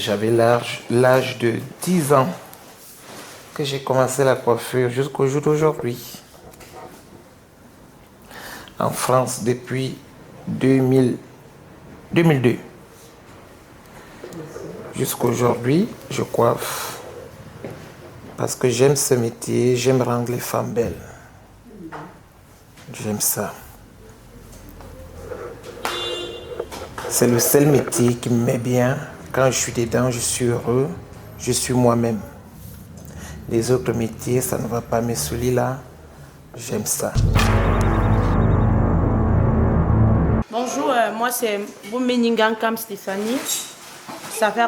J'avais l'âge de 10 ans que j'ai commencé la coiffure jusqu'au jour d'aujourd'hui. En France depuis 2002. Jusqu'aujourd'hui, je coiffe parce que j'aime ce métier, j'aime rendre les femmes belles. J'aime ça. C'est le seul métier qui me met bien. Quand je suis dedans, je suis heureux, je suis moi-même. Les autres métiers, ça ne va pas, mais celui-là, j'aime ça. Bonjour, moi c'est Bouméningankam Stéphanie. Ça fait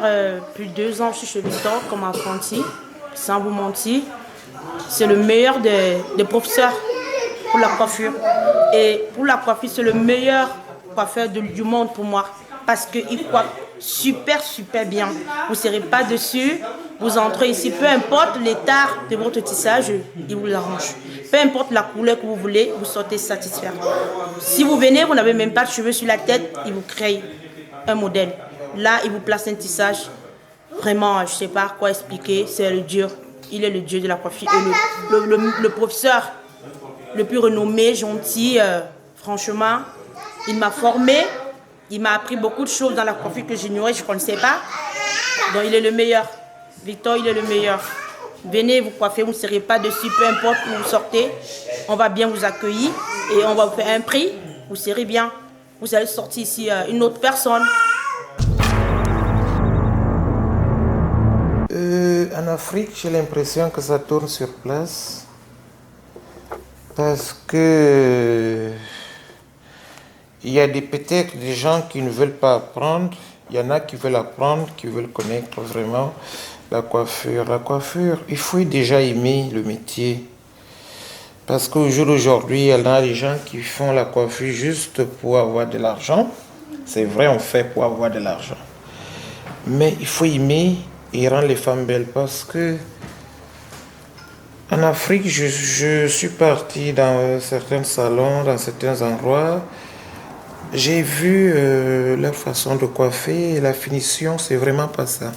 plus de 2 ans que je suis chez Victor comme apprentie, sans vous mentir. C'est le meilleur des professeurs pour la coiffure. Et pour la coiffure, c'est le meilleur coiffeur du monde pour moi. Parce qu'il coiffe super bien. Vous ne serez pas dessus. Vous entrez ici, peu importe l'état de votre tissage, il vous l'arrange. Peu importe la couleur que vous voulez, vous sortez satisfait. Si vous venez, vous n'avez même pas de cheveux sur la tête, il vous crée un modèle. Là, il vous place un tissage. Vraiment, je ne sais pas quoi expliquer, c'est le dieu. Il est le dieu de la coiffure. Et le professeur le plus renommé, gentil, franchement, il m'a formé. Il m'a appris beaucoup de choses dans la coiffure que j'ignorais, je ne connaissais pas. Donc il est le meilleur. Victor, il est le meilleur. Venez vous coiffer, vous ne serez pas dessus, peu importe où vous sortez. On va bien vous accueillir et on va vous faire un prix. Vous serez bien. Vous allez sortir ici une autre personne. En Afrique, j'ai l'impression que ça tourne sur place. Parce que il y a peut-être des gens qui ne veulent pas apprendre. Il y en a qui veulent apprendre, qui veulent connaître vraiment la coiffure. La coiffure, il faut déjà aimer le métier. Parce qu'au jour d'aujourd'hui, il y en a des gens qui font la coiffure juste pour avoir de l'argent. C'est vrai, on fait pour avoir de l'argent. Mais il faut aimer et rendre les femmes belles parce que en Afrique, je suis parti dans certains salons, dans certains endroits. J'ai vu leur façon de coiffer et la finition, c'est vraiment pas ça.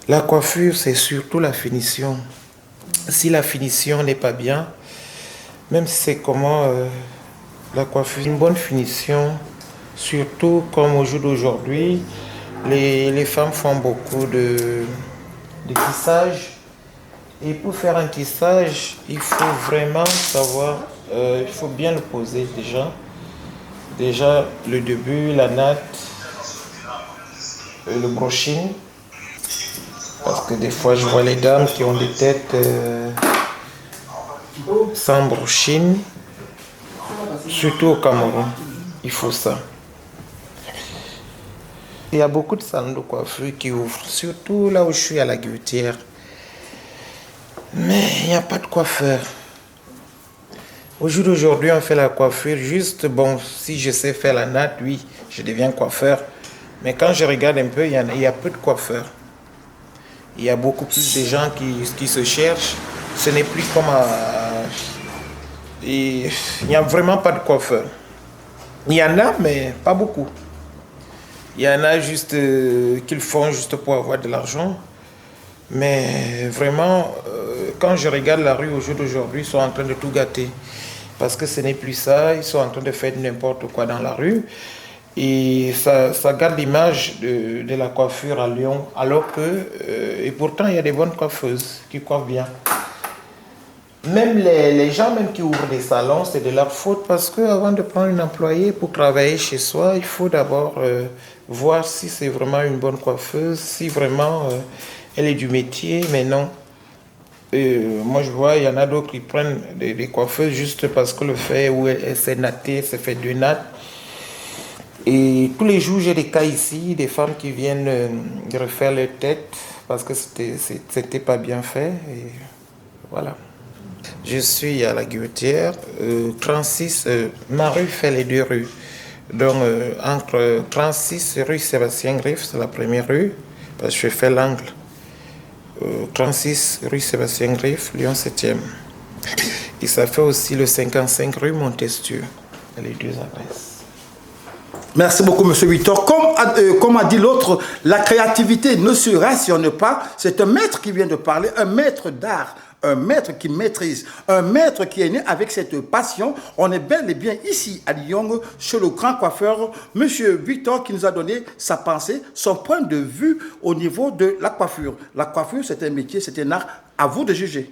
La coiffure, c'est surtout la finition. Si la finition n'est pas bien, même si c'est comment la coiffure, une bonne finition, surtout comme au jour d'aujourd'hui, les femmes font beaucoup de tissage. Et pour faire un tissage, il faut vraiment savoir, il faut bien le poser déjà. Déjà, le début, la natte, le brushing. Parce que des fois, je vois les dames qui ont des têtes sans brushing. Surtout au Cameroun, il faut ça. Il y a beaucoup de salons de coiffure qui ouvrent, surtout là où je suis à la Guillotière. Mais il n'y a pas de coiffeur. Au jour d'aujourd'hui, on fait la coiffure juste, bon, si je sais faire la natte, oui, je deviens coiffeur. Mais quand je regarde un peu, il y a peu de coiffeurs. Il y a beaucoup plus de gens qui se cherchent. Ce n'est plus comme il n'y a vraiment pas de coiffeur. Il y en a, mais pas beaucoup. Il y en a juste qu'ils font juste pour avoir de l'argent. Mais vraiment, quand je regarde la rue au jour d'aujourd'hui, ils sont en train de tout gâter. Parce que ce n'est plus ça, ils sont en train de faire n'importe quoi dans la rue. Et ça garde l'image de la coiffure à Lyon. Alors que, et pourtant, il y a des bonnes coiffeuses qui coiffent bien. Même les gens même qui ouvrent des salons, c'est de leur faute parce qu'avant de prendre une employée pour travailler chez soi, il faut d'abord voir si c'est vraiment une bonne coiffeuse, si vraiment elle est du métier, mais non. Moi je vois, il y en a d'autres qui prennent des coiffeuses juste parce que le fait où elle s'est nattée, elle s'est fait 2 nattes. Et tous les jours, j'ai des cas ici, des femmes qui viennent refaire leur tête parce que c'était pas bien fait. Et voilà. Je suis à la Guillotière, 36, ma rue fait les 2 rues. Donc entre 36 rue Sébastien Griffe, c'est la première rue, parce que je fais l'angle. 36 rue Sébastien Griffe, Lyon 7e. Et ça fait aussi le 55 rue Montesquieu, les 2 adresses. Merci beaucoup, Monsieur Victor. Comme a dit l'autre, la créativité ne se rationne pas. C'est un maître qui vient de parler, un maître d'art, un maître qui maîtrise, un maître qui est né avec cette passion. On est bel et bien ici à Lyon, chez le grand coiffeur, Monsieur Victor, qui nous a donné sa pensée, son point de vue au niveau de la coiffure. La coiffure, c'est un métier, c'est un art. À vous de juger.